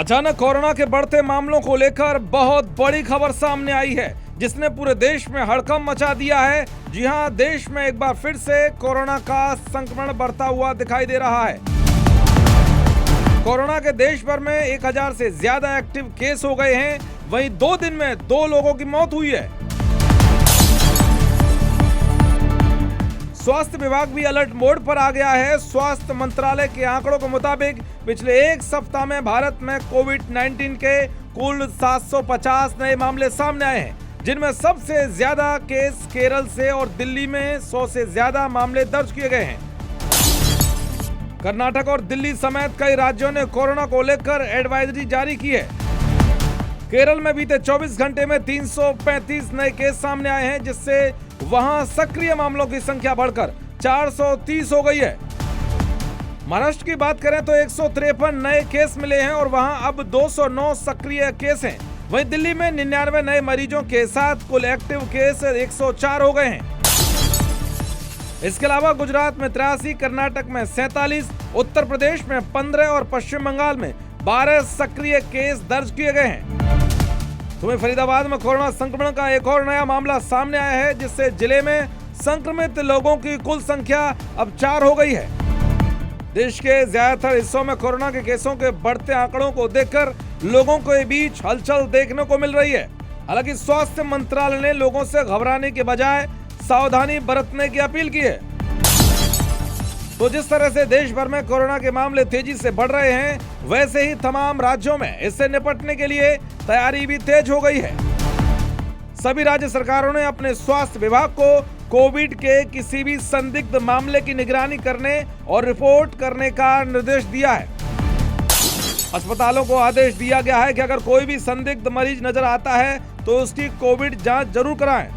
अचानक कोरोना के बढ़ते मामलों को लेकर बहुत बड़ी खबर सामने आई है, जिसने पूरे देश में हड़कंप मचा दिया है। जी हां, देश में एक बार फिर से कोरोना का संक्रमण बढ़ता हुआ दिखाई दे रहा है। कोरोना के देश भर में 1000 से ज्यादा एक्टिव केस हो गए हैं। वहीं 2 दिन में 2 लोगों की मौत हुई है। स्वास्थ्य विभाग भी अलर्ट मोड पर आ गया है। स्वास्थ्य मंत्रालय के आंकड़ों के मुताबिक पिछले एक सप्ताह में भारत में कोविड-19 के कुल 750 नए मामले सामने आए हैं, जिनमें सबसे ज्यादा केस केरल से और दिल्ली में 100 से ज्यादा मामले दर्ज किए गए हैं। कर्नाटक और दिल्ली समेत कई राज्यों ने कोरोना को लेकर एडवाइजरी जारी की है। केरल में बीते 24 घंटे में 335 नए केस सामने आए हैं, जिससे वहां सक्रिय मामलों की संख्या बढ़कर 430 हो गई है। महाराष्ट्र की बात करें तो 153 नए केस मिले हैं और वहां अब 209 सक्रिय केस हैं। वहीं दिल्ली में 99 नए मरीजों के साथ कुल एक्टिव केस 104 हो गए हैं। इसके अलावा गुजरात में 83, कर्नाटक में 47, उत्तर प्रदेश में 15 और पश्चिम बंगाल में 12 सक्रिय केस दर्ज किए गए हैं। वहीं फरीदाबाद में कोरोना संक्रमण का एक और नया मामला सामने आया है, जिससे जिले में संक्रमित लोगों की कुल संख्या अब 4 हो गई है। देश के ज्यादातर हिस्सों में कोरोना के केसों के बढ़ते आंकड़ों को देखकर लोगों के बीच हलचल देखने को मिल रही है। हालांकि स्वास्थ्य मंत्रालय ने लोगों से घबराने के बजाय सावधानी बरतने की अपील की है। तो जिस तरह से देश भर में कोरोना के मामले तेजी से बढ़ रहे हैं, वैसे ही तमाम राज्यों में इससे निपटने के लिए तैयारी भी तेज हो गई है। सभी राज्य सरकारों ने अपने स्वास्थ्य विभाग को कोविड के किसी भी संदिग्ध मामले की निगरानी करने और रिपोर्ट करने का निर्देश दिया है। अस्पतालों को आदेश दिया गया है कि अगर कोई भी संदिग्ध मरीज नजर आता है तो उसकी कोविड जांच जरूर कराएं।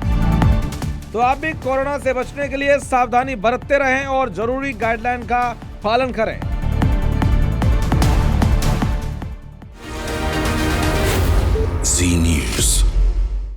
तो आप भी कोरोना से बचने के लिए सावधानी बरतते रहें और जरूरी गाइडलाइन का पालन करें।